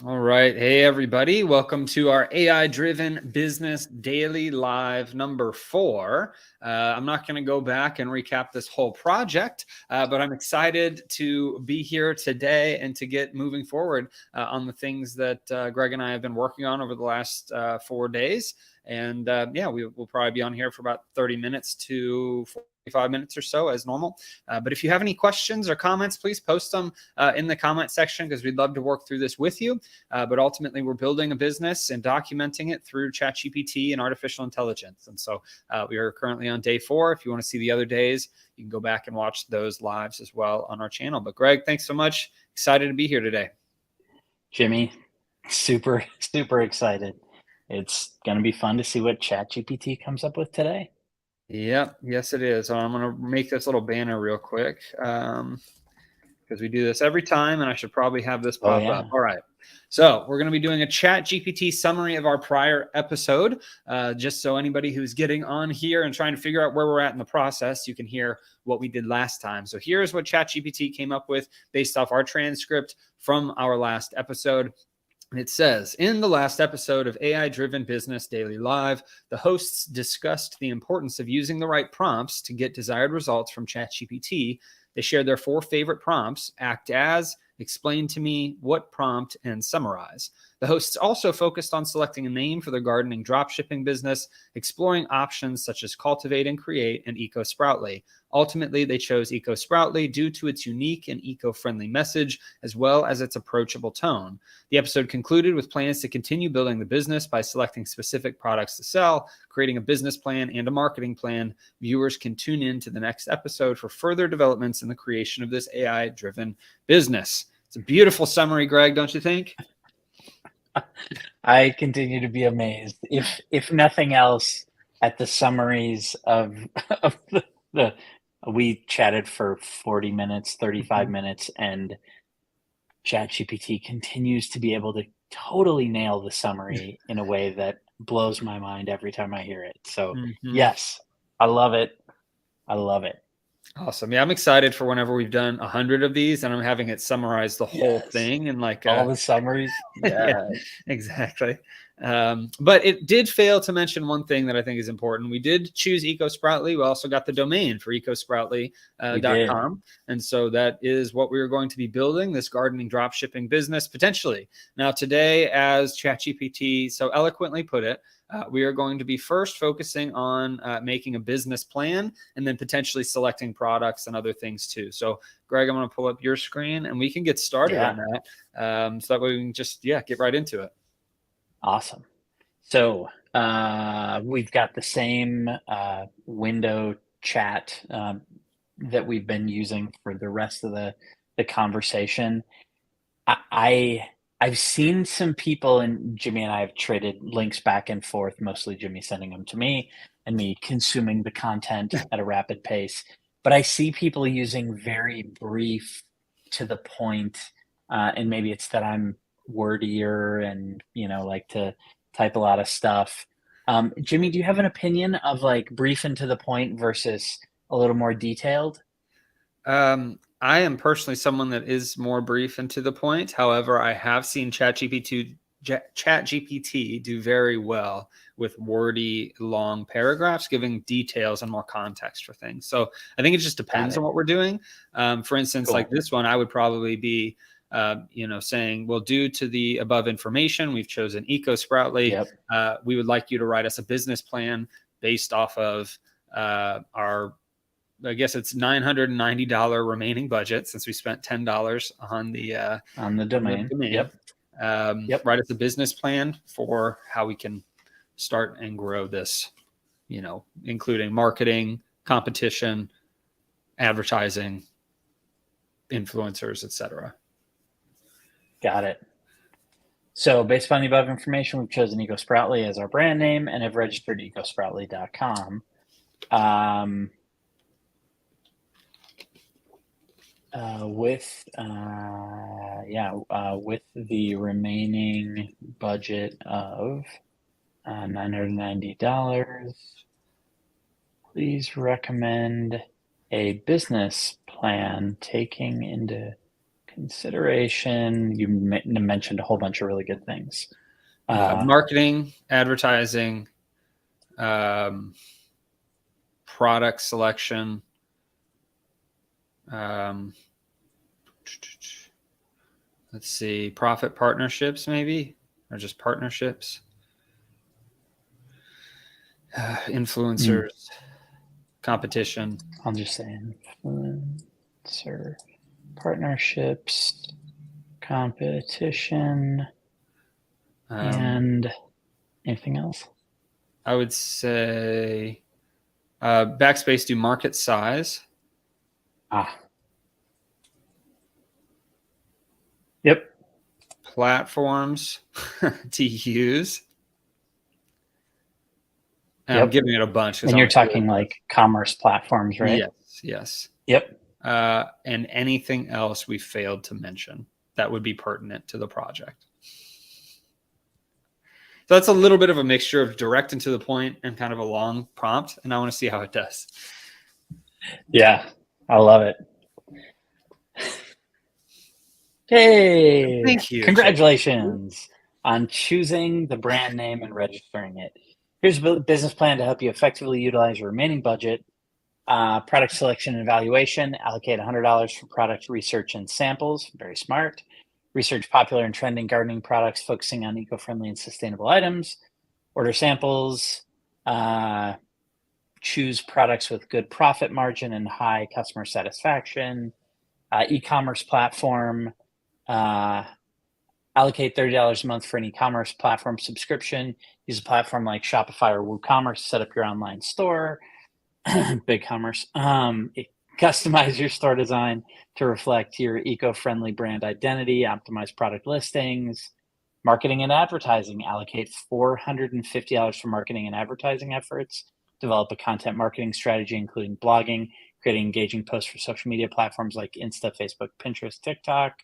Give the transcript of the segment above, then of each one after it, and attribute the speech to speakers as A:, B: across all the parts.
A: All right. Hey, everybody. Welcome to our AI-driven business daily live number 4. I'm not going to go back and recap this whole project, but I'm excited to be here today and to get moving forward on the things that Greg and I have been working on over the last 4 days. And we'll probably be on here for about 30 minutes to 45 minutes or so as normal. But if you have any questions or comments, please post them in the comment section because we'd love to work through this with you. But ultimately, we're building a business and documenting it through ChatGPT and artificial intelligence. And so we are currently on day 4. If you want to see the other days, you can go back and watch those lives as well on our channel. But Greg, thanks so much. Excited to be here today.
B: Jimmy, super excited. It's going to be fun to see what ChatGPT comes up with today.
A: Yep. Yes, it is. I'm going to make this little banner real quick because we do this every time, and I should probably have this pop up. All right. So we're going to be doing a ChatGPT summary of our prior episode, just so anybody who's getting on here and trying to figure out where we're at in the process, you can hear what we did last time. So here's what ChatGPT came up with based off our transcript from our last episode. And it says, in the last episode of AI-Driven Business Daily Live, the hosts discussed the importance of using the right prompts to get desired results from ChatGPT. They shared their 4 favorite prompts: act as, explain to me, what prompt, and summarize. The hosts also focused on selecting a name for their gardening dropshipping business, exploring options such as Cultivate and Create and Eco Sproutly. Ultimately, they chose Eco Sproutly due to its unique and eco-friendly message, as well as its approachable tone. The episode concluded with plans to continue building the business by selecting specific products to sell, creating a business plan and a marketing plan. Viewers can tune in to the next episode for further developments in the creation of this AI-driven business. It's a beautiful summary, Greg, don't you think?
B: I continue to be amazed. If nothing else, at the summaries of the we chatted for 40 minutes, 35 minutes, and ChatGPT continues to be able to totally nail the summary in a way that blows my mind every time I hear it. So yes, I love it. I love it.
A: Awesome. Yeah, I'm excited for whenever we've done 100 of these and I'm having it summarize the whole thing and like
B: all the summaries.
A: yeah, exactly. But it did fail to mention one thing that I think is important. We did choose Eco Sproutly. We also got the domain for ecosproutly.com. And so that is what we are going to be building, this gardening drop shipping business potentially. Now, today, as ChatGPT so eloquently put it, we are going to be first focusing on making a business plan and then potentially selecting products and other things too. So, Greg, I'm going to pull up your screen and we can get started on that. So that way we can just, get right into it.
B: Awesome. So we've got the same window chat that we've been using for the rest of the conversation. I've seen some people, and Jimmy and I have traded links back and forth, mostly Jimmy sending them to me and me consuming the content at a rapid pace. But I see people using very brief, to the point, and maybe it's that I'm wordier and, like to type a lot of stuff. Jimmy, do you have an opinion of like brief and to the point versus a little more detailed?
A: I am personally someone that is more brief and to the point. However, I have seen ChatGPT do very well with wordy, long paragraphs, giving details and more context for things. So I think it just depends on what we're doing. For instance, like this one, I would probably be, saying, well, due to the above information, we've chosen Eco Sproutly. We would like you to write us a business plan based off of our, I guess it's $990 remaining budget since we spent $10 on the
B: domain.
A: Write us a business plan for how we can start and grow this, including marketing, competition, advertising, influencers, etc.
B: Got it. So based upon the above information, we've chosen Eco Sproutly as our brand name and have registered ecosproutly.com. With the remaining budget of $990, please recommend a business plan taking into consideration. You mentioned a whole bunch of really good things.
A: Marketing, advertising, product selection. Let's see, profit partnerships maybe, or just partnerships. Influencers, competition.
B: I'll just say influencer partnerships, competition, and anything else?
A: I would say backspace, do market size.
B: Yep.
A: Platforms to use. And
B: Yep.
A: I'm giving it a bunch.
B: And you're talking like commerce platforms, right?
A: Yes.
B: Yep.
A: And anything else we failed to mention that would be pertinent to the project. So that's a little bit of a mixture of direct and to the point and kind of a long prompt. And I want to see how it does.
B: Yeah, I love it. Hey,
A: thank you.
B: Congratulations on choosing the brand name and registering it. Here's a business plan to help you effectively utilize your remaining budget. Product selection and evaluation, allocate $100 for product research and samples. Very smart. Research popular and trending gardening products, focusing on eco-friendly and sustainable items. Order samples. Choose products with good profit margin and high customer satisfaction. E-commerce platform. Allocate $30 a month for an e-commerce platform subscription. Use a platform like Shopify or WooCommerce to set up your online store. BigCommerce. Customize your store design to reflect your eco-friendly brand identity. Optimize product listings. Marketing and advertising. Allocate $450 for marketing and advertising efforts. Develop a content marketing strategy, including blogging, creating engaging posts for social media platforms like Insta, Facebook, Pinterest, TikTok.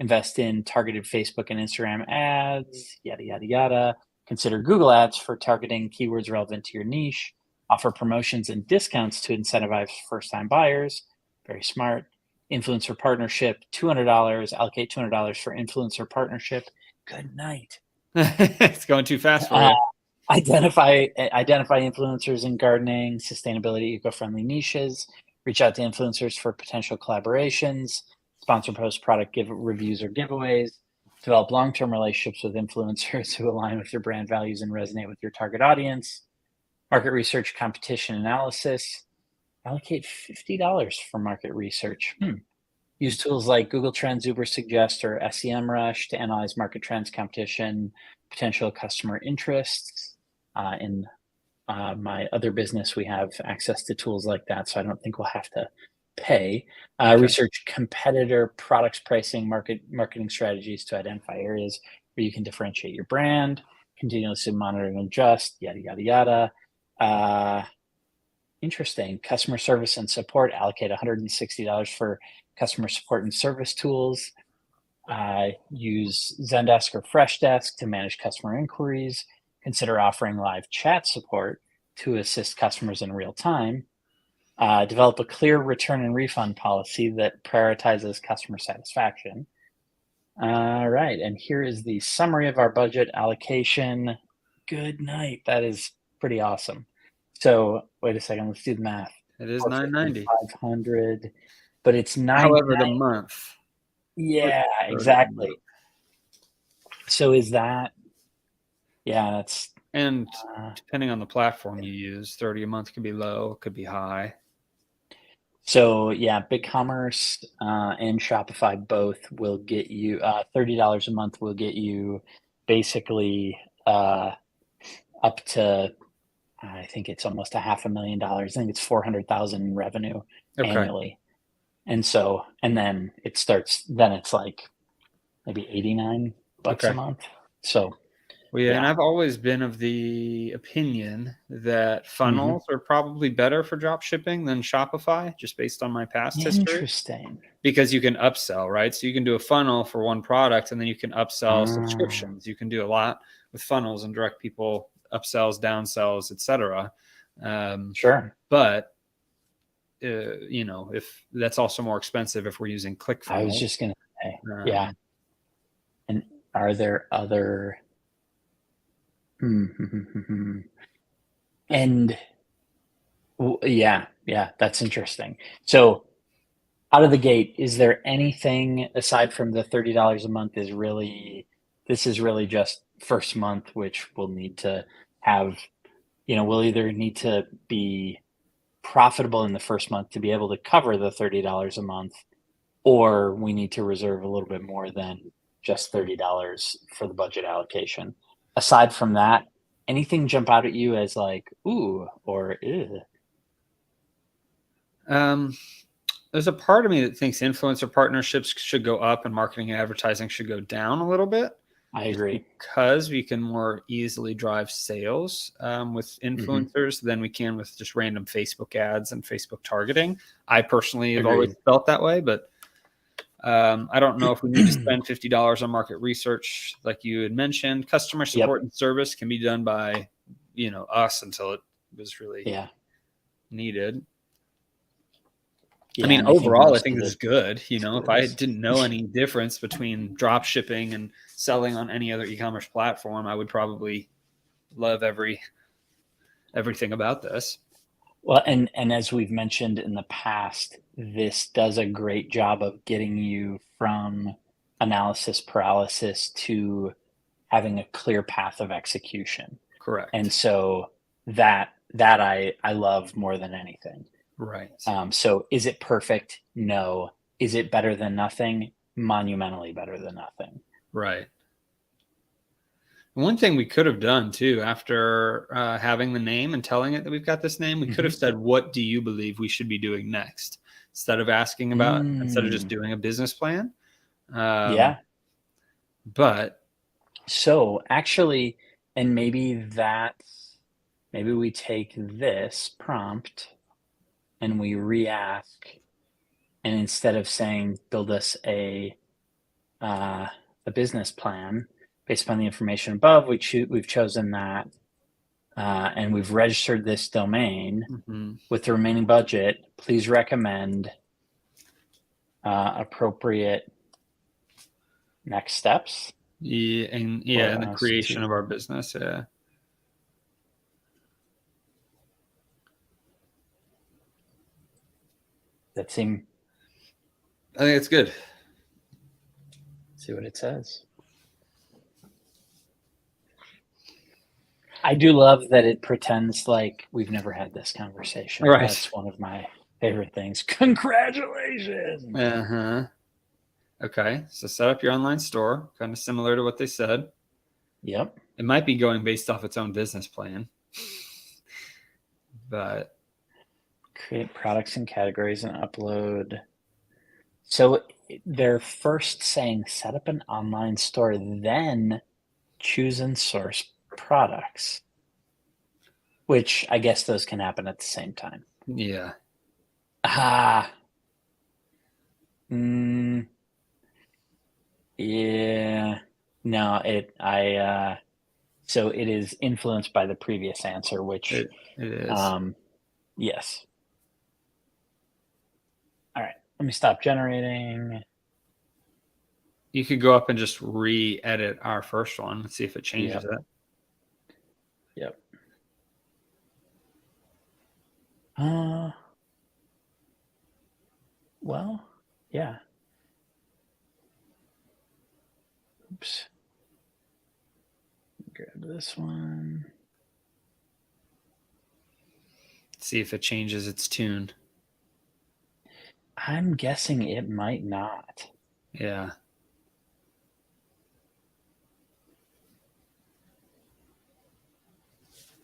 B: Invest in targeted Facebook and Instagram ads, yada, yada, yada. Consider Google ads for targeting keywords relevant to your niche. Offer promotions and discounts to incentivize first-time buyers. Very smart. Influencer partnership, $200. Allocate $200 for influencer partnership. Good night.
A: It's going too fast for you.
B: Identify influencers in gardening, sustainability, eco-friendly niches. Reach out to influencers for potential collaborations. Sponsor post product reviews or giveaways. Develop long-term relationships with influencers who align with your brand values and resonate with your target audience. Market research, competition analysis. Allocate $50 for market research. Use tools like Google Trends, Uber Suggest, or SEMrush to analyze market trends, competition, potential customer interests. In my other business, we have access to tools like that, so I don't think we'll have to pay. Research competitor products, pricing, marketing strategies to identify areas where you can differentiate your brand. Continuously monitor and adjust, yada, yada, yada. Interesting. Customer service and support. Allocate $160 for customer support and service tools. Use Zendesk or Freshdesk to manage customer inquiries. Consider offering live chat support to assist customers in real time. Develop a clear return and refund policy that prioritizes customer satisfaction. All right, and here is the summary of our budget allocation. Good night. That is pretty awesome. So wait a second, let's do the math.
A: It is $990.
B: 500, but it's $990.
A: However, the month.
B: Yeah, exactly. So is that? Yeah, that's.
A: And depending on the platform you use, 30 a month could be low, could be high.
B: So yeah, BigCommerce and Shopify both will get you $30 a month. Will get you basically up to. I think it's almost $500,000. I think it's 400,000 in revenue annually. And so, and then it starts, then it's like maybe $89 a month. So,
A: well, yeah, and I've always been of the opinion that funnels are probably better for drop shipping than Shopify, just based on my past history.
B: Interesting.
A: Because you can upsell, right? So you can do a funnel for one product and then you can upsell subscriptions. You can do a lot with funnels and direct people upsells, downsells, etc.
B: Sure.
A: But if that's also more expensive if we're using ClickFunnels.
B: I was just going to Okay. Yeah. And are there other? And yeah, that's interesting. So out of the gate, is there anything aside from the $30 a month this is really just first month, which we'll need to have, we'll either need to be profitable in the first month to be able to cover the $30 a month, or we need to reserve a little bit more than just $30 for the budget allocation. Aside from that, anything jump out at you as like, ooh, or ew?
A: There's a part of me that thinks influencer partnerships should go up and marketing and advertising should go down a little bit.
B: I agree.
A: Because we can more easily drive sales with influencers than we can with just random Facebook ads and Facebook targeting. I personally have always felt that way, but I don't know if we need to spend $50 on market research like you had mentioned. Customer support and service can be done by, us until it was really needed. Yeah, I mean, overall, I think this is good. If I didn't know any difference between drop shipping and selling on any other e-commerce platform, I would probably love everything about this.
B: Well, and as we've mentioned in the past, this does a great job of getting you from analysis paralysis to having a clear path of execution.
A: Correct.
B: And so that I love more than anything.
A: Right.
B: So is it perfect? No. Is it better than nothing? Monumentally better than nothing.
A: Right. One thing we could have done too, after having the name and telling it that we've got this name, we could have said, what do you believe we should be doing next? Instead of asking about, instead of just doing a business plan.
B: Yeah.
A: But.
B: So actually, and maybe we take this prompt and we re-ask, and instead of saying build us a business plan based upon the information above, we've chosen that, and we've registered this domain with the remaining budget. Please recommend appropriate next steps.
A: Yeah, and the creation of our business. Yeah.
B: That seem?
A: I think it's good.
B: Let's see what it says. I do love that it pretends like we've never had this conversation.
A: Right.
B: That's one of my favorite things. Congratulations.
A: Okay. So set up your online store, kind of similar to what they said.
B: Yep.
A: It might be going based off its own business plan, but.
B: Create products and categories and upload. So they're first saying set up an online store, then choose and source products, which I guess those can happen at the same time.
A: Yeah.
B: Yeah. No, so it is influenced by the previous answer, which
A: it is.
B: Yes. All right. Let me stop generating.
A: You could go up and just re-edit our first one and see if it changes it.
B: Yep. Well, yeah. Oops. Grab this one.
A: See if it changes its tune.
B: I'm guessing it might not.
A: Yeah.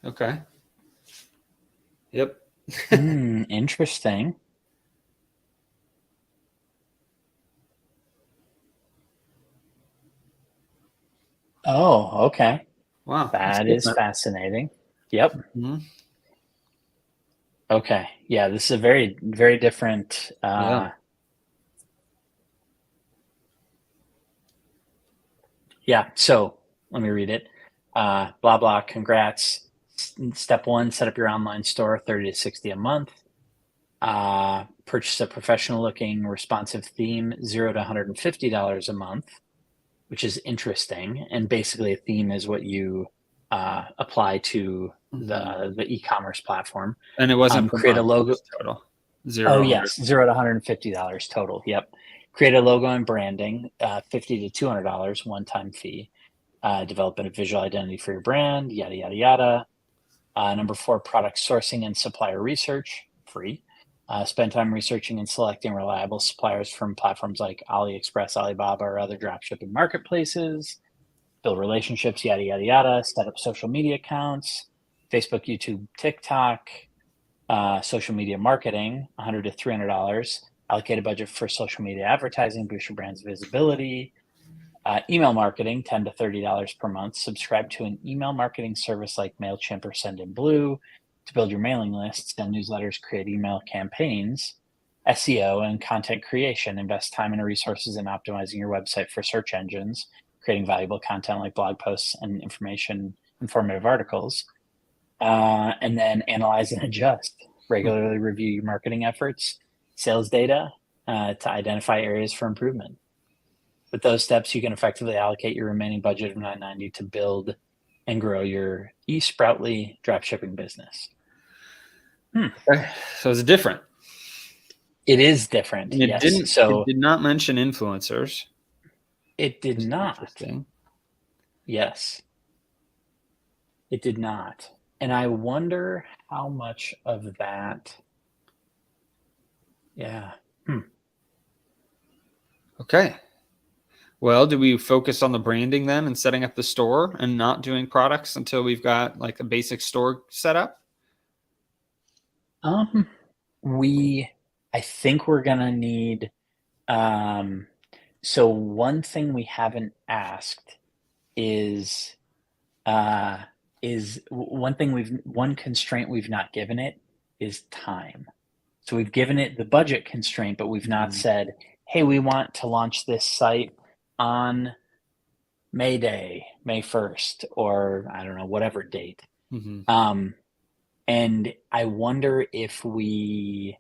A: Okay. Yep.
B: Interesting. Oh, okay.
A: Wow.
B: That is fascinating. Yep.
A: Mm-hmm.
B: Okay. Yeah, this is a very, very different. Yeah. So let me read it. Blah, blah. Congrats. Step 1, set up your online store, 30 to 60 a month. Purchase a professional looking responsive theme, $0 to $150 a month, which is interesting. And basically a theme is what you apply to the e-commerce platform.
A: And it wasn't per
B: create
A: month,
B: a logo.
A: it was total.
B: Oh yes, $0 to $150 total. Yep. Create a logo and branding, $50 to $200 one-time fee. Develop a visual identity for your brand, yada yada yada. Number 4, product sourcing and supplier research, free. Spend time researching and selecting reliable suppliers from platforms like AliExpress, Alibaba, or other dropshipping marketplaces. Build relationships, yada yada yada. Set up social media accounts, Facebook, YouTube, TikTok. Social media marketing, $100 to $300. Allocate a budget for social media advertising, boost your brand's visibility. Email marketing, $10 to $30 per month. Subscribe to an email marketing service like MailChimp or Sendinblue to build your mailing list, send newsletters, create email campaigns. SEO and content creation, invest time and resources in optimizing your website for search engines, creating valuable content like blog posts and informative articles. And then analyze and adjust. Regularly review your marketing efforts, sales data to identify areas for improvement. With those steps, you can effectively allocate your remaining budget of $990 to build and grow your eSproutly dropshipping business.
A: Okay. So it's different.
B: It is different.
A: And it
B: yes.
A: it did not mention influencers.
B: It did not.
A: Interesting.
B: Yes. It did not. And I wonder how much of that. Yeah.
A: Okay. Well, do we focus on the branding then and setting up the store and not doing products until we've got like a basic store set up?
B: I think we're gonna need. So one thing we haven't asked is one constraint we've not given it is time. So we've given it the budget constraint, but we've not said, hey, we want to launch this site on May Day, May 1st, or I don't know, whatever date. And I wonder if we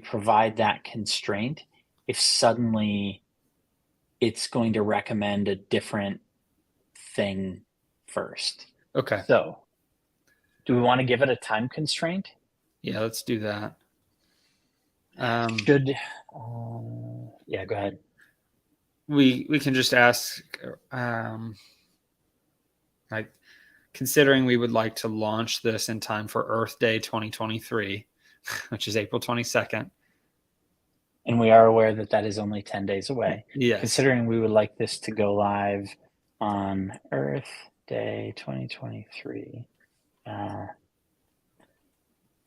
B: provide that constraint, if suddenly it's going to recommend a different thing first.
A: Okay.
B: So do we want to give it a time constraint?
A: Yeah, let's do that.
B: Yeah, go ahead.
A: We can just ask, like, considering we would like to launch this in time for Earth Day 2023, which is April 22nd.
B: And we are aware that that is only 10 days away.
A: Yes.
B: Considering we would like this to go live on Earth Day 2023,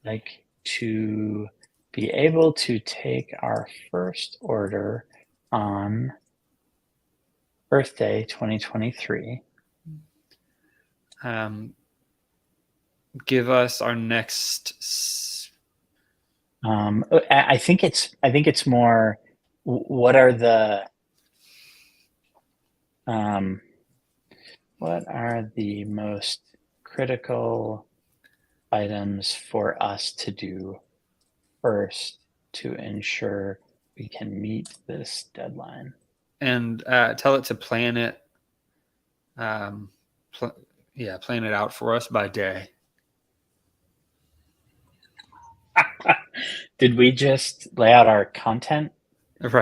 B: like to be able to take our first order on Earth Day 2023.
A: Give us our next.
B: I think it's more. What are the most critical items for us to do first to ensure we can meet this deadline?
A: And tell it to plan it. Plan it out for us by day.
B: Did we just lay out our content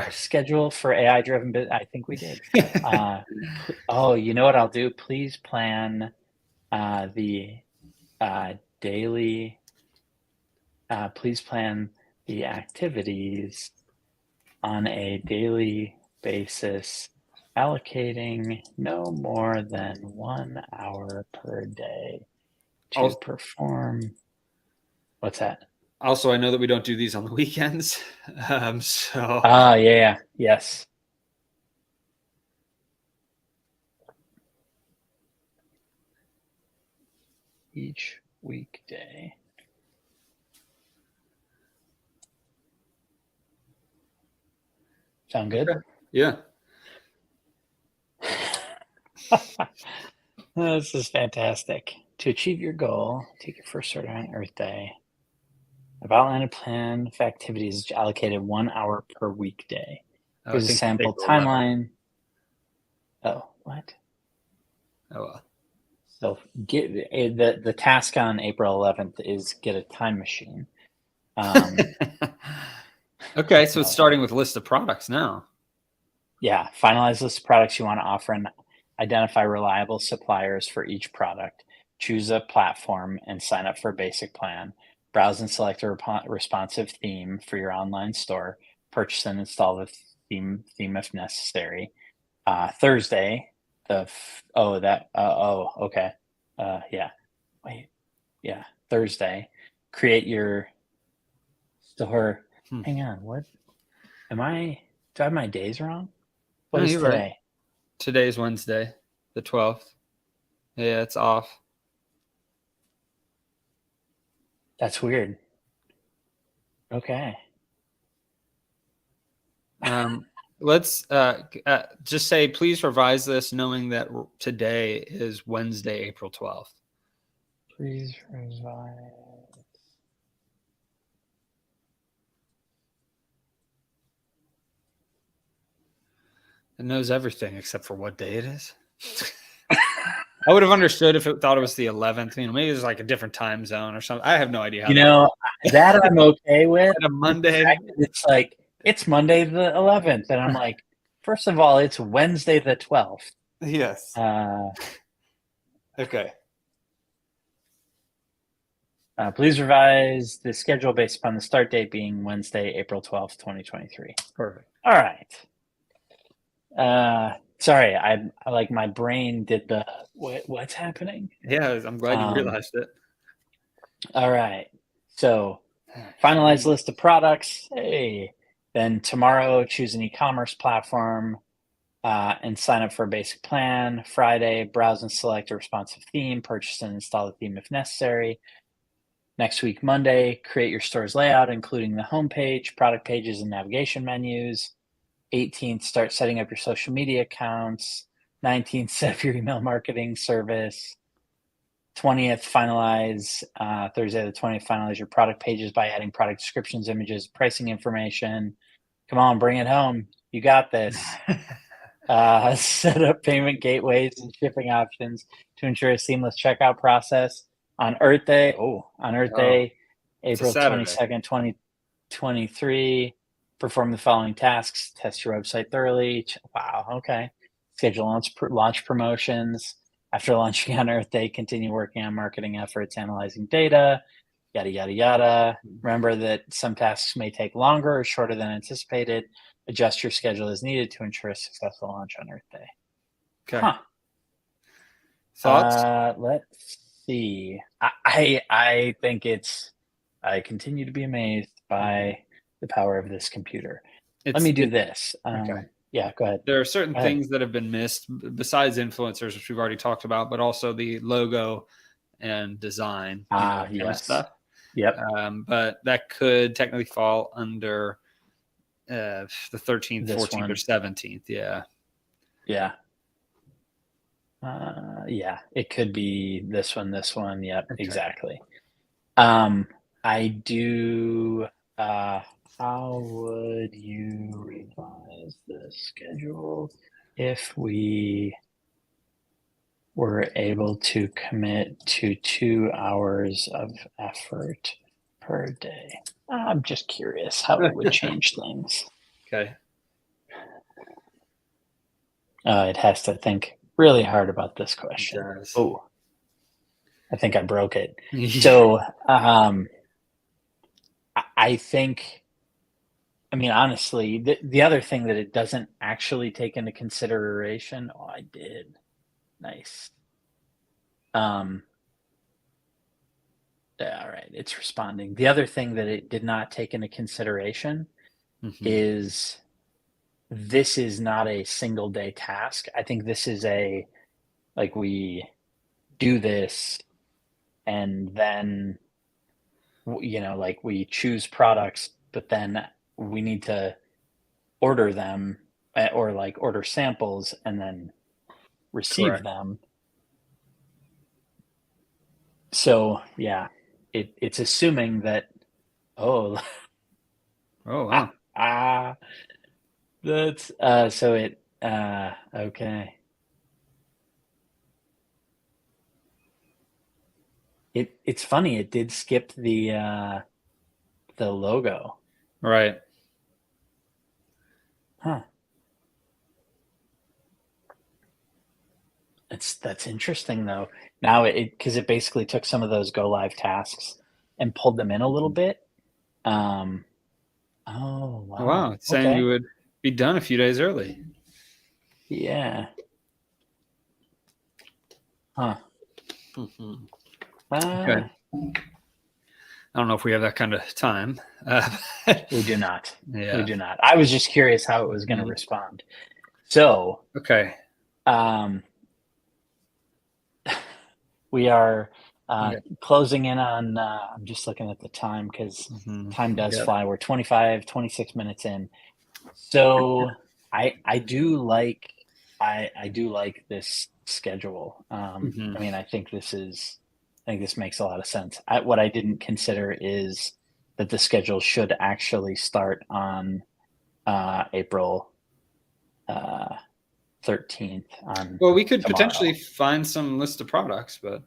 B: schedule for AI driven business? I think we did. You know what I'll do? Please plan the daily. Please plan the activities on a daily basis, allocating no more than 1 hour per day to perform. What's that?
A: Also, I know that we don't do these on the weekends.
B: Yes. Each weekday. Sound good?
A: Yeah.
B: This is fantastic. To achieve your goal, take your first order on Earth Day. I've outlined a plan of activities allocated 1 hour per weekday. Here's a sample timeline. Oh, what?
A: Oh, well.
B: So get the task on April 11th is get a time machine.
A: Okay, so it's starting with list of products now.
B: Yeah, finalize list of products you want to offer and identify reliable suppliers for each product. Choose a platform and sign up for a basic plan. Browse and select a responsive theme for your online store. Purchase and install the theme if necessary. Thursday, Thursday, create your store. Hang on, what? Do I have my days wrong? What is today? Right.
A: Today's Wednesday, the 12th. Yeah, it's off.
B: That's weird. Okay.
A: Let's just say, please revise this knowing that today is Wednesday, April 12th.
B: Please revise.
A: It knows everything except for what day it is. I would have understood if it thought it was the 11th. Maybe it's like a different time zone or something. I have no idea.
B: That I'm okay with.
A: A Monday.
B: It's like, it's Monday the 11th. And I'm like, first of all, it's Wednesday the 12th.
A: Yes. Okay.
B: Please revise the schedule based upon the start date being Wednesday, April 12th, 2023.
A: Perfect.
B: All right. Sorry, I like my brain did the what's happening?
A: Yeah, I'm glad you realized it.
B: All right. So finalize list of products. Hey. Then tomorrow, choose an e-commerce platform and sign up for a basic plan. Friday, browse and select a responsive theme. Purchase and install the theme if necessary. Next week, Monday, create your store's layout, including the homepage, product pages, and navigation menus. 18th, start setting up your social media accounts. 19th, set up your email marketing service. 20th, finalize, Thursday the 20th, finalize your product pages by adding product descriptions, images, pricing information. Come on, bring it home. You got this. Set up payment gateways and shipping options to ensure a seamless checkout process. On Earth Day, April 22nd, 2023, perform the following tasks. Test your website thoroughly. Wow, okay. Schedule launch promotions. After launching on Earth Day, continue working on marketing efforts, analyzing data, yada, yada, yada. Remember that some tasks may take longer or shorter than anticipated. Adjust your schedule as needed to ensure a successful launch on Earth Day.
A: Okay. Thoughts?
B: Let's see. I think I continue to be amazed by the power of this computer. Let me do this.
A: Okay.
B: Yeah, go ahead.
A: There are certain things that have been missed besides influencers, which we've already talked about, but also the logo and design kind of stuff.
B: Yep.
A: But that could technically fall under the 13th, 14th, or 17th. Yeah.
B: Yeah. Yeah, it could be this one. Yep, okay. Exactly. I do. How would you revise the schedule if we were able to commit to 2 hours of effort per day? I'm just curious how it would change things.
A: Okay.
B: It has to think really hard about this question. Oh, I think I broke it. So, I think, honestly, the other thing that it doesn't actually take into consideration. Oh, I did. Nice. All right, it's responding. The other thing that it did not take into consideration is this is not a single day task. I think this is we do this and then, we choose products, but then we need to order them or order samples and then receive them. So yeah, it's assuming that Oh,
A: Oh, wow.
B: that's so it okay. It's funny, it did skip the logo.
A: Right.
B: Huh. That's interesting though. Now because it basically took some of those go live tasks and pulled them in a little bit. Um, oh
A: Wow.
B: wow.
A: It's saying you
B: Okay.
A: would be done a few days early.
B: Yeah. Huh.
A: Mhm.
B: Uh,
A: Okay. I don't know if we have that kind of time.
B: we do not. We
A: Yeah.
B: do not. I was just curious how it was going to
A: Mhm.
B: respond. So,
A: Okay.
B: um, we are
A: Okay.
B: closing in on, I'm just looking at the time because
A: Mhm.
B: time does
A: Yeah.
B: fly. We're 25, 26 minutes in. So I do like I do like this schedule.
A: Mhm.
B: I mean, I think this makes a lot of sense. What I didn't consider is that the schedule should actually start on April uh, 13th on
A: Well, we could potentially
B: tomorrow.
A: find some list of products, but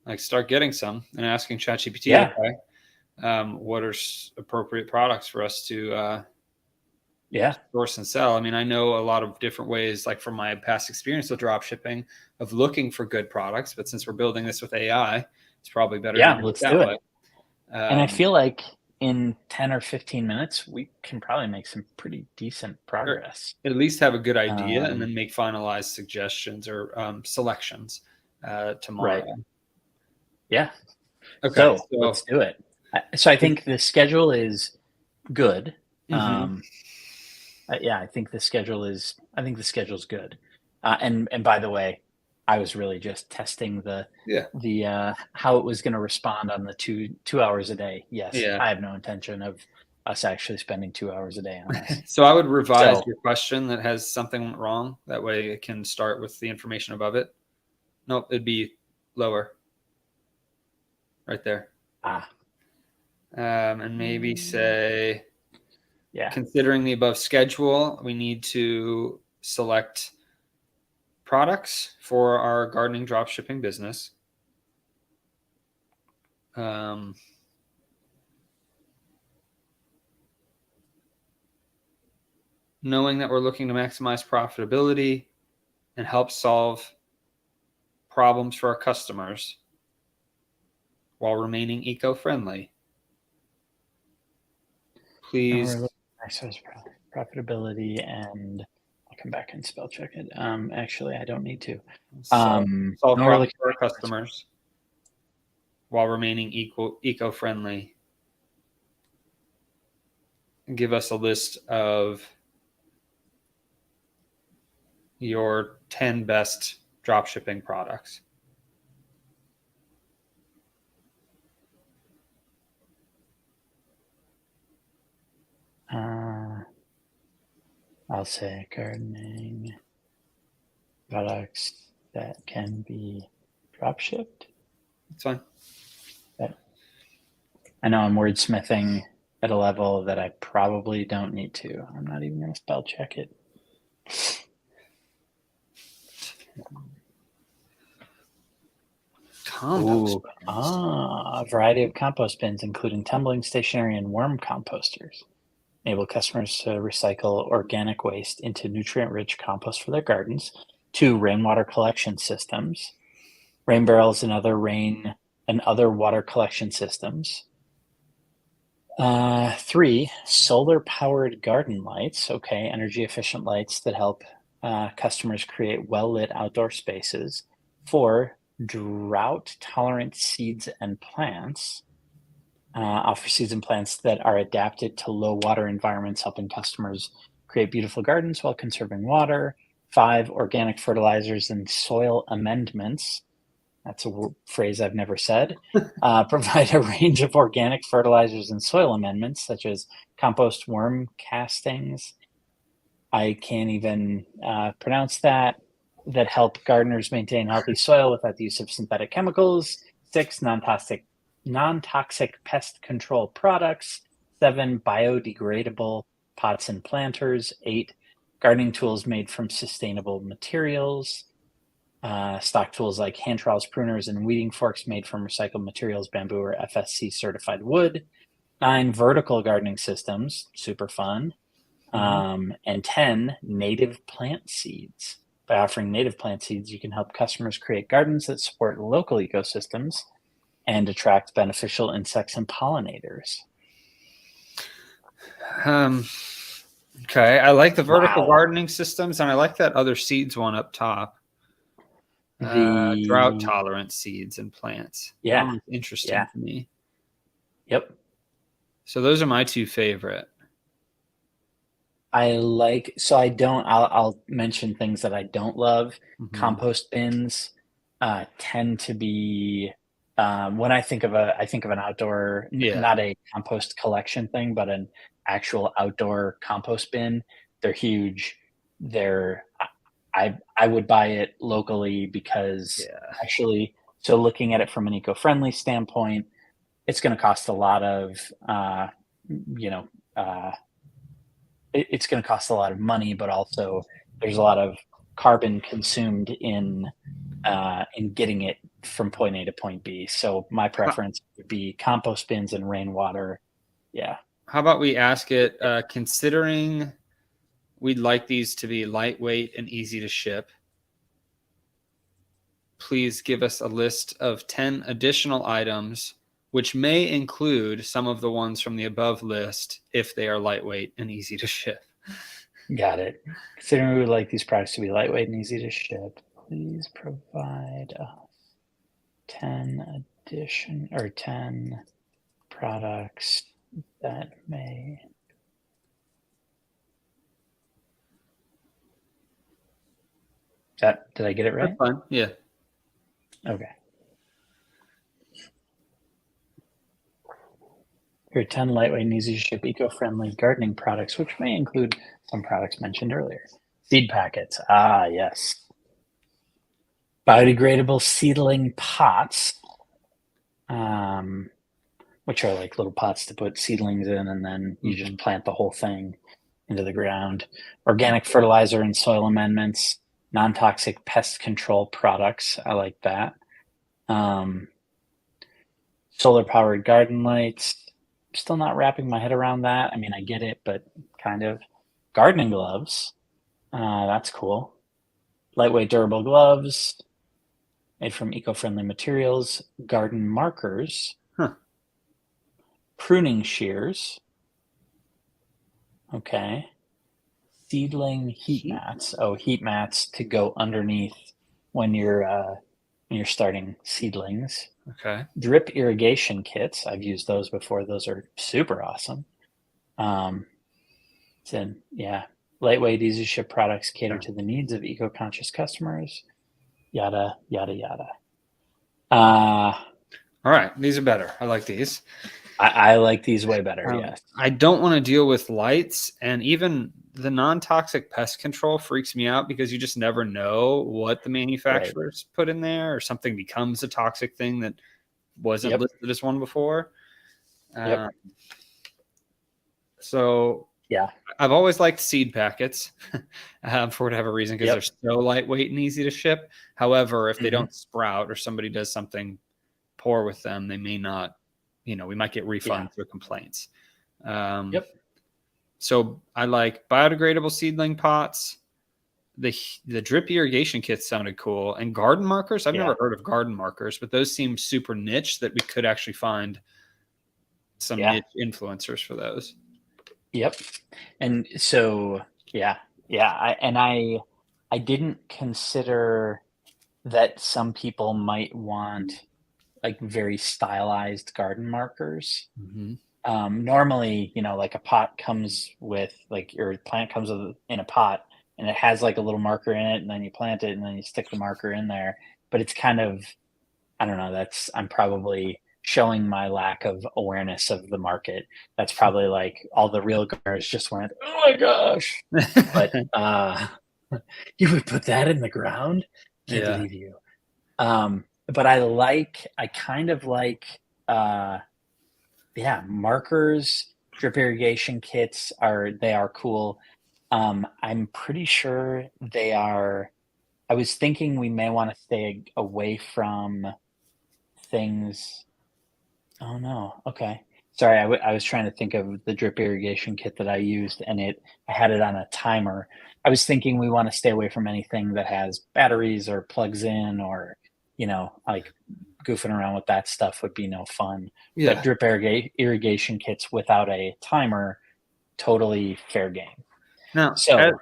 A: like start getting some and asking ChatGPT,
B: Yeah,
A: okay, what are appropriate products for us to
B: yeah,
A: source and sell? I mean, I know a lot of different ways, like from my past experience with drop shipping, of looking for good products. But since we're building this with AI, it's probably better to
B: yeah.
A: do it
B: Let's
A: that
B: do it.
A: way.
B: And I
A: Um,
B: feel like in 10 or 15 minutes, we can probably make some pretty decent
A: or
B: progress.
A: at least have a good idea and
B: Um,
A: then make finalized suggestions or selections
B: right.
A: tomorrow.
B: Yeah.
A: Okay,
B: So
A: so
B: let's do it. So I think the schedule is good.
A: mhm.
B: Yeah, I think the schedule's good. And by the way, I was really just testing
A: Yeah,
B: the how it was going to respond on the 2 hours a day. Yes,
A: yeah.
B: I have no intention of us actually spending 2 hours a day on this.
A: So I would revise
B: So
A: your question that has something wrong. That way it can start with the information above it. Nope, it'd be lower right there.
B: ah,
A: And maybe say,
B: yeah.
A: considering the above schedule, we need to select products for our gardening drop shipping business. Um, Knowing that we're looking to maximize profitability and help solve problems for our customers while remaining eco-friendly.
B: And we're
A: Please
B: looking at maximize profitability, and I'll come back and spell check it. Actually, I don't need to.
A: solve
B: No, we're
A: problems
B: looking
A: for our
B: at maximize.
A: customers while remaining eco-friendly. And give us a list of your 10 best drop shipping products.
B: I'll say gardening products that can be drop shipped.
A: That's fine.
B: But I know I'm wordsmithing at a level that I probably don't need to. I'm not even going to spell check it.
A: Compost
B: Ooh,
A: bins.
B: a variety of compost bins, including tumbling, stationary, and worm composters, enable customers to recycle organic waste into nutrient-rich compost for their gardens. 2, rainwater collection systems, rain barrels and other water collection systems. 3, solar-powered garden lights. Okay, energy-efficient lights that help customers create well-lit outdoor spaces. 4, drought-tolerant seeds and plants. Offer seeds and plants that are adapted to low water environments, helping customers create beautiful gardens while conserving water. 5, organic fertilizers and soil amendments. That's a phrase I've never said. Provide a range of organic fertilizers and soil amendments, such as compost worm castings. I can't even pronounce that help gardeners maintain healthy soil without the use of synthetic chemicals. 6, non-toxic pest control products. 7, biodegradable pots and planters. 8, gardening tools made from sustainable materials. Stock tools like hand trowels, pruners, and weeding forks made from recycled materials, bamboo, or FSC certified wood. 9, vertical gardening systems, super fun. And 10, native plant seeds. By offering native plant seeds, you can help customers create gardens that support local ecosystems and attract beneficial insects and pollinators.
A: Okay, I like the vertical gardening systems, and I like that other seeds one up top.
B: The
A: drought tolerant seeds and plants.
B: Yeah,
A: that one's interesting to me.
B: Yep.
A: So those are my 2 favorite.
B: I'll mention things that I don't love. Compost bins tend to be, when I think of an outdoor, not a compost collection thing, but an actual outdoor compost bin. They're huge. I would buy it locally because actually, so looking at it from an eco-friendly standpoint, it's going to cost a lot of, it's going to cost a lot of money, but also there's a lot of carbon consumed in getting it from point A to point B. So my preference would be compost bins and rainwater. Yeah.
A: How about we ask it, considering we'd like these to be lightweight and easy to ship, please give us a list of 10 additional items, which may include some of the ones from the above list if they are lightweight and easy to ship.
B: Got it. Considering we would like these products to be lightweight and easy to ship, please provide us 10 products that may. Did I get it right?
A: That's fine. Yeah.
B: Okay. Here are 10 lightweight and easy to ship eco-friendly gardening products, which may include some products mentioned earlier. Seed packets. Ah, yes. Biodegradable seedling pots, which are like little pots to put seedlings in, and then you just plant the whole thing into the ground. Organic fertilizer and soil amendments. Non-toxic pest control products. I like that. Solar-powered garden lights. Still not wrapping my head around that. I mean, I get it, but kind of. Gardening gloves. That's cool. Lightweight durable gloves made from eco-friendly materials. Garden markers. Pruning shears. Okay. Seedling heat mats. Oh, heat mats to go underneath when you're starting seedlings.
A: Okay.
B: Drip irrigation kits. I've used those before. Those are super awesome. Lightweight, easy to ship products cater to the needs of eco-conscious customers. Yada, yada, yada.
A: All right. These are better. I like these.
B: I like these way better, yes.
A: I don't want to deal with lights, and even the non-toxic pest control freaks me out because you just never know what the manufacturers put in there, or something becomes a toxic thing that wasn't listed as one before. So
B: yeah,
A: I've always liked seed packets for whatever reason, because they're so lightweight and easy to ship. However, if they don't sprout or somebody does something poor with them, they may not, we might get refunds or complaints. So I like biodegradable seedling pots. The drip irrigation kits sounded cool. And garden markers. I've never heard of garden markers, but those seem super niche that we could actually find some niche influencers for those.
B: Yep. And so, I didn't consider that some people might want like very stylized garden markers. Normally, like a pot comes with, like, your plant comes in a pot and it has like a little marker in it, and then you plant it and then you stick the marker in there. But it's kind of, I don't know, I'm probably showing my lack of awareness of the market. That's probably like all the real gardeners just went, oh my gosh. But you would put that in the ground? Can't believe you. But I kind of like yeah, markers, drip irrigation kits are cool. I'm pretty sure they are. I was thinking we may want to stay away from things. Oh no. Okay. Sorry, I was trying to think of the drip irrigation kit that I used, and I had it on a timer. I was thinking we want to stay away from anything that has batteries or plugs in, or like goofing around with that stuff would be no fun. But
A: Yeah.
B: drip irrigation kits without a timer, totally fair game.
A: Now,
B: So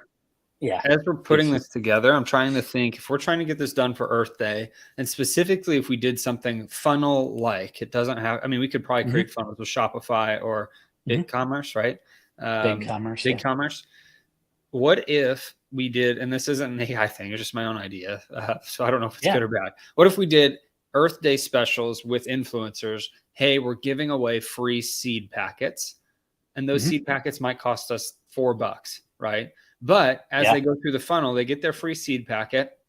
B: yeah,
A: as we're putting this together, I'm trying to think if we're trying to get this done for Earth Day, and specifically if we did something funnel like, it doesn't have, I mean, we could probably create funnels with Shopify or BigCommerce, right?
B: BigCommerce. Yeah.
A: BigCommerce. What if we did, and this isn't an AI thing, it's just my own idea. So I don't know if it's good or bad. What if we did Earth Day specials with influencers? Hey, we're giving away free seed packets, and those seed packets might cost us $4, right? But as they go through the funnel, they get their free seed packet.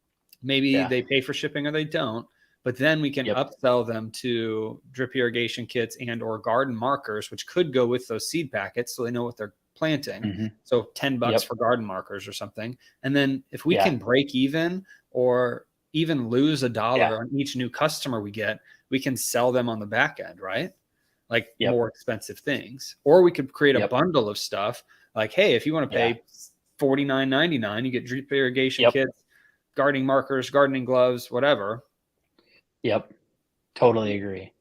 A: Maybe they pay for shipping or they don't. But then we can upsell them to drip irrigation kits and or garden markers, which could go with those seed packets so they know what they're planting. So $10 for garden markers or something. And then if we can break even or even lose $1 on each new customer we get, we can sell them on the back end, right? Like more expensive things. Or we could create a bundle of stuff like, hey, if you want to pay $49.99, you get drip irrigation kits, gardening markers, gardening gloves, whatever.
B: Yep. Totally agree.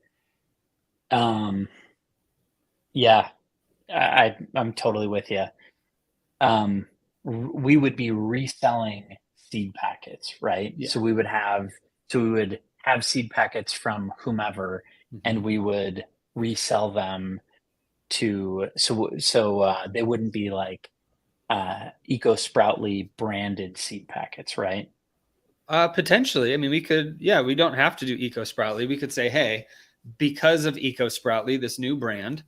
B: Yeah, I'm totally with you. We would be reselling seed packets, right?
A: Yeah.
B: So we would have seed packets from whomever, and we would resell them to they wouldn't be like EcoSproutly branded seed packets, right?
A: Potentially. I mean, we could, we don't have to do EcoSproutly. We could say, hey, because of EcoSproutly, this new brand,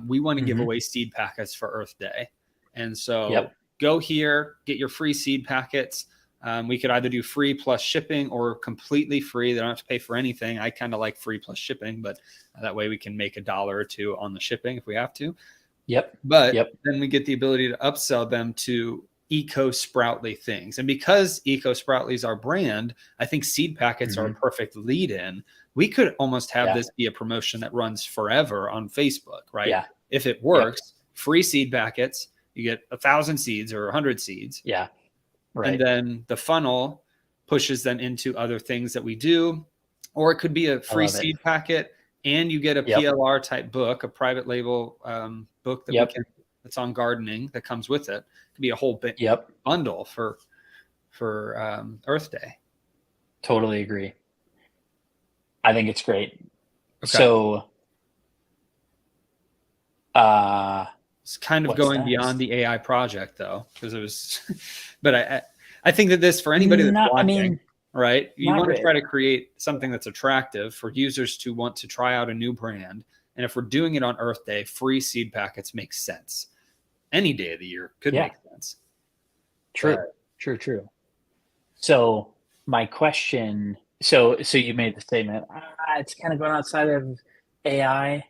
A: we want to give away seed packets for Earth Day. And so go here, get your free seed packets. We could either do free plus shipping or completely free. They don't have to pay for anything. I kind of like free plus shipping, but that way we can make $1 or $2 on the shipping if we have to. But then we get the ability to upsell them to EcoSproutly things. And because EcoSproutly is our brand, I think seed packets are a perfect lead in. We could almost have this be a promotion that runs forever on Facebook, right?
B: Yeah.
A: If it works, free seed packets, you get 1,000 seeds or 100 seeds.
B: Yeah. Right.
A: And then the funnel pushes them into other things that we do. Or it could be a free seed packet and you get a PLR type book, a private label book that we can, that's on gardening that comes with it. It could be a whole bundle for Earth Day.
B: Totally agree. I think it's great.
A: Okay.
B: So
A: it's kind of going beyond the AI project though, because it was but I think that this, for anybody that's watching, right? You want to try to create something that's attractive for users to want to try out a new brand. And if we're doing it on Earth Day, free seed packets makes sense. Any day of the year could make sense.
B: True. So my question, so you made the statement, it's kind of going outside of AI.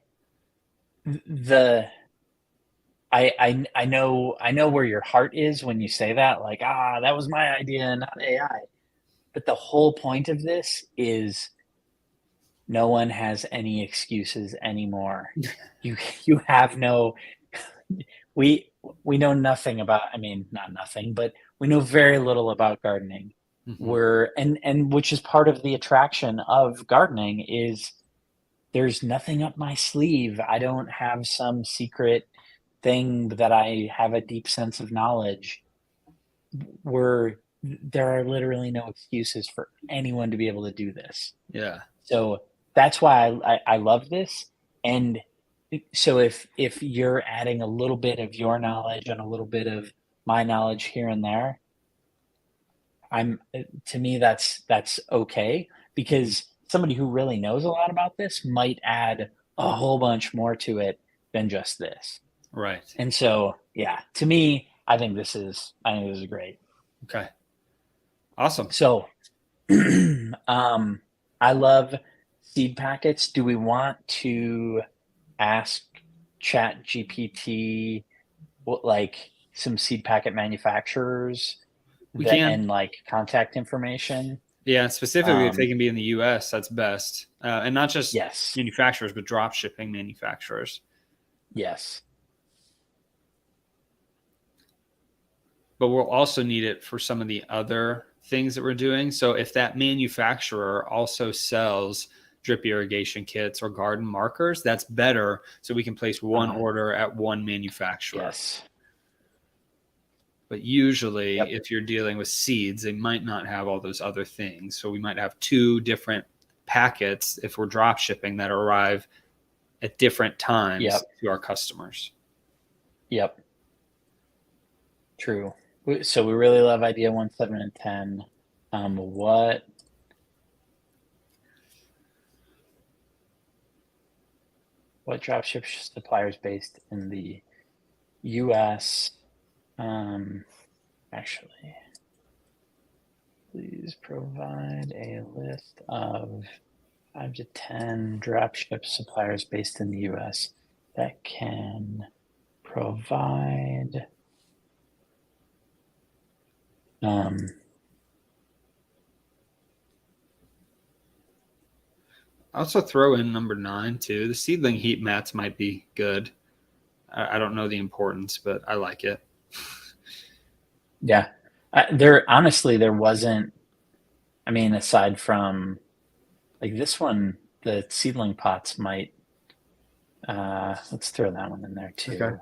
B: I know where your heart is when you say that, like, that was my idea, not AI. But the whole point of this is no one has any excuses anymore. You have no, we know nothing about, I mean, not nothing, but we know very little about gardening. And which is part of the attraction of gardening is there's nothing up my sleeve. I don't have some secret thing that I have a deep sense of knowledge. There are literally no excuses for anyone to be able to do this.
A: Yeah.
B: So that's why I love this. And so if you're adding a little bit of your knowledge and a little bit of my knowledge here and there, to me that's okay, because somebody who really knows a lot about this might add a whole bunch more to it than just this.
A: Right.
B: And so, to me, I think this is great.
A: Okay. Awesome.
B: So, I love seed packets, do we want to ask ChatGPT what, like, some seed packet manufacturers
A: We
B: that
A: can.
B: and like contact information?
A: Yeah, specifically if they can be in the US, that's best. And not just
B: Yes.
A: manufacturers, but drop shipping manufacturers.
B: Yes.
A: But we'll also need it for some of the other things that we're doing. So if that manufacturer also sells drip irrigation kits or garden markers, that's better. So we can place one order at one manufacturer.
B: Yes.
A: But usually, if you're dealing with seeds, they might not have all those other things. So we might have two different packets if we're drop shipping that arrive at different times to our customers.
B: Yep. True. So we really love idea 1, 7, and 10. What dropship suppliers based in the US? Actually, please provide a list of 5 to 10 dropship suppliers based in the US that can provide
A: also throw in number 9 too. The seedling heat mats might be good. I don't know the importance, but I like it.
B: Yeah. There wasn't, I mean, aside from like this one, the seedling pots might, let's throw that one in there too.
A: Okay.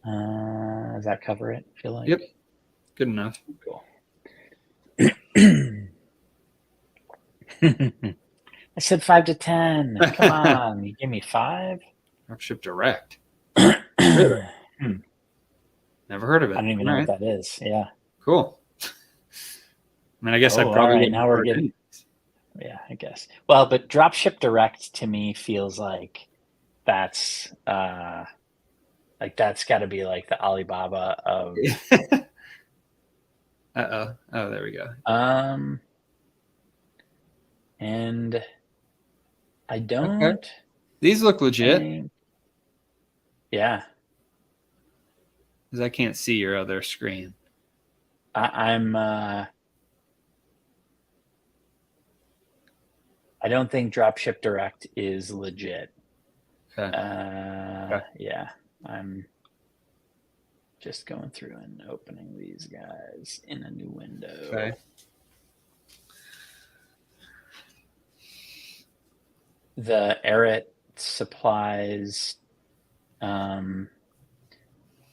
B: Does that cover it? I feel like.
A: Yep. Good enough.
B: Cool. I said 5 to 10. Come on, you give me 5.
A: Dropship Direct. Really? Never heard of it.
B: I don't even know what that is. Yeah.
A: Cool. I mean, I guess I probably
B: all right, now we're getting. Yeah, I guess. Well, but Dropship Direct to me feels like that's got to be like the Alibaba of.
A: Oh, there we go.
B: And I don't. Okay.
A: These look legit.
B: Yeah.
A: Because I can't see your other screen.
B: I don't think Dropship Direct is legit.
A: Okay.
B: Yeah, I'm just going through and opening these guys in a new window.
A: Okay.
B: The Arit supplies.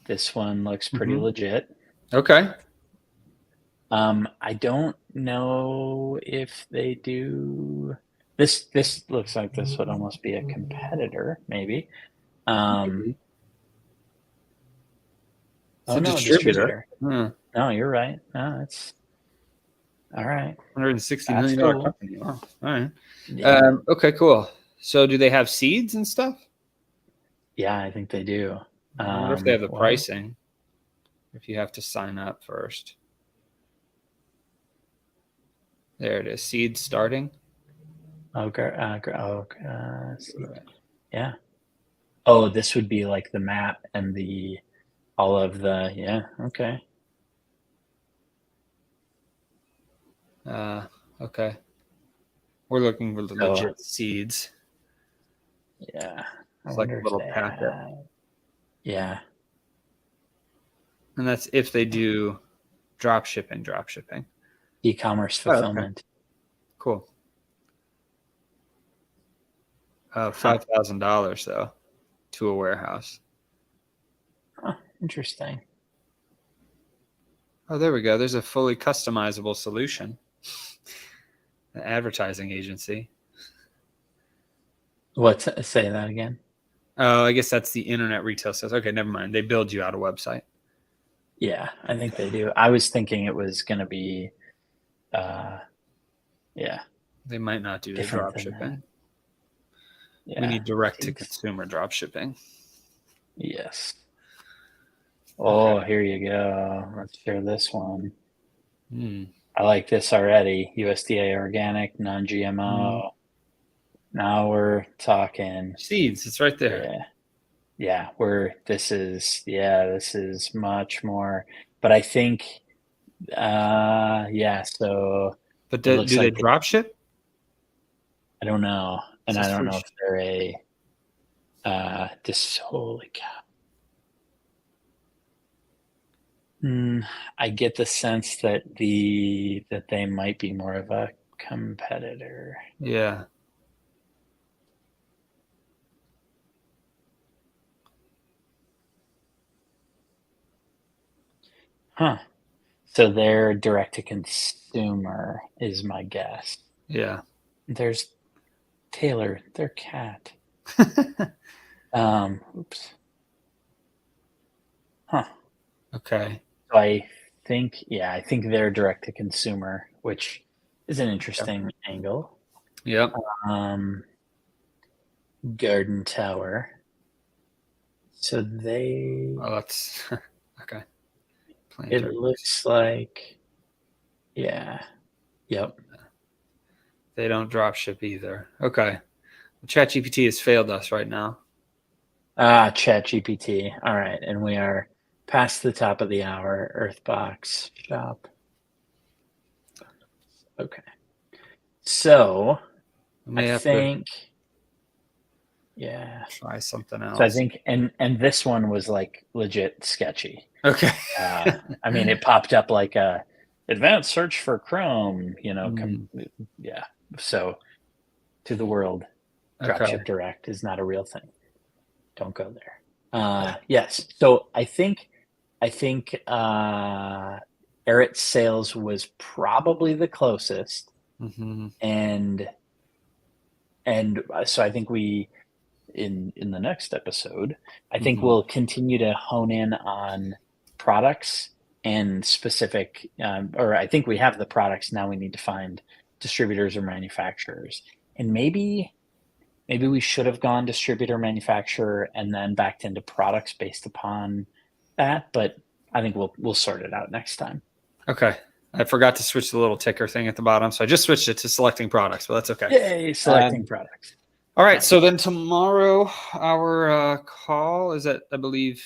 B: This one looks pretty legit.
A: Okay.
B: I don't know if they do. This looks like this would almost be a competitor, maybe.
A: It's
B: a distributor. No, you're right. No, it's all right.
A: $160 million company. Wow. All right.
B: Yeah.
A: Okay, cool. So do they have seeds and stuff?
B: Yeah, I think they do.
A: I wonder if they have the pricing. If you have to sign up first. There it is. Seeds starting.
B: Okay. Yeah. Oh, this would be like the map and all of the, yeah. Okay.
A: Okay. We're looking for the legit seeds.
B: Yeah.
A: It's like a little packet.
B: Yeah.
A: And that's if they do drop shipping.
B: E-commerce fulfillment.
A: Okay. Cool. $5,000 though to a warehouse.
B: Oh, interesting.
A: Oh, there we go. There's a fully customizable solution. An advertising agency.
B: Say that again?
A: Oh, I guess that's the internet retail sales. Okay, never mind. They build you out a website.
B: Yeah, I think they do. I was thinking it was going to be, yeah.
A: They might not do the drop shipping.
B: Yeah.
A: We need direct to consumer drop shipping.
B: Yes. Oh,
A: Okay.
B: here you go. Let's share this one.
A: Hmm.
B: I like this already. USDA organic, non-GMO. Now we're talking.
A: Seeds. It's right there.
B: Yeah. Yeah, this is much more. But I think, yeah, so
A: But
B: it
A: do
B: looks
A: they
B: like
A: drop ship?
B: I don't know.
A: This
B: And I
A: is
B: don't
A: free.
B: know if they're holy cow. I get the sense that they might be more of a competitor.
A: Yeah.
B: Huh. So they're direct to consumer is my guess.
A: Yeah.
B: There's Taylor, their cat. Oops. Huh.
A: Okay.
B: So I think they're direct to consumer, which is an interesting angle.
A: Yep.
B: Garden Tower. So
A: Oh, that's okay.
B: it
A: Planter.
B: looks like, yeah. Yep.
A: They don't drop ship either. Okay. ChatGPT has failed us right now.
B: ChatGPT. All right. And we are past the top of the hour. Earthbox shop. Okay. So
A: We may
B: I
A: have
B: think, yeah.
A: to try something
B: So I
A: else.
B: think, and this one was like legit sketchy.
A: Okay.
B: I mean, it popped up like a advanced search for Chrome, yeah. So to the world,
A: Okay.
B: Dropship Direct is not a real thing. Don't go there. Yes. So I think Eretz Sales was probably the closest,
A: Mm-hmm.
B: and so I think we in the next episode, I think
A: Mm-hmm.
B: we'll continue to hone in on products and specific, or I think we have the products now. We need to find distributors or manufacturers, and maybe we should have gone distributor manufacturer and then backed into products based upon that. But I think we'll sort it out next time.
A: Okay. I forgot to switch the little ticker thing at the bottom, so I just switched it to selecting products, but that's okay.
B: Yay, selecting products.
A: All right.
B: Nice.
A: So then tomorrow, our call is at, I believe,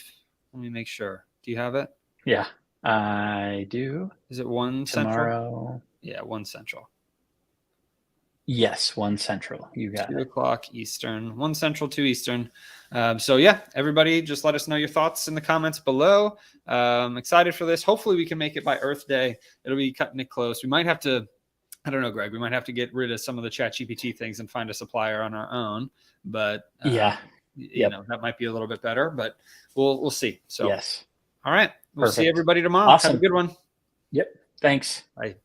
A: let me make sure. Do you have it?
B: Yeah, I do.
A: Is it 1
B: Tomorrow.
A: Central? Yeah, 1 Central.
B: Yes, 1 Central. You got
A: 2
B: it.
A: o'clock Eastern, 1 Central, 2 Eastern. So yeah, everybody, just let us know your thoughts in the comments below. Excited for this. Hopefully we can make it by Earth Day. It'll be cutting it close. We might have to, I don't know, Greg, we might have to get rid of some of the ChatGPT things and find a supplier on our own. But
B: Yeah.
A: you know, that might be a little bit better, but we'll see. So
B: yes.
A: all right. We'll see
B: Perfect.
A: everybody tomorrow.
B: Awesome.
A: Have a good one.
B: Yep. Thanks.
A: Bye.